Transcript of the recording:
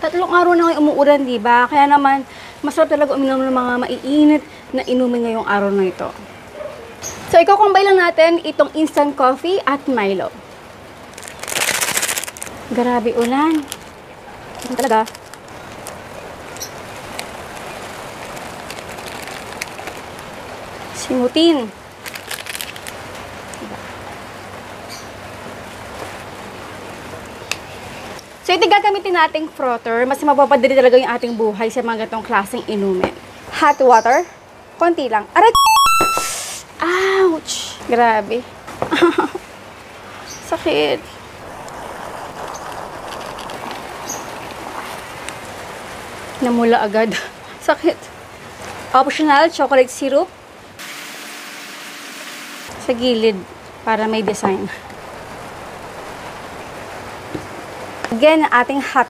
Tatlong araw na ngayon umuulan, di ba? Kaya naman, masarap talaga uminom ng mga maiinit na inumin ngayong araw na ito. So, iko-combine lang natin itong instant coffee at Milo. Grabe ulan. Ano talaga? Simutin. So, ito gagamitin nating frother. Mas mapapadali talaga yung ating buhay sa mga ganitong klaseng inumin. Hot water. Konti lang. Aray! Ouch! Grabe. Sakit. Namula agad. Sakit. Optional chocolate syrup. Sa gilid. Para may design. Again, ang ating hot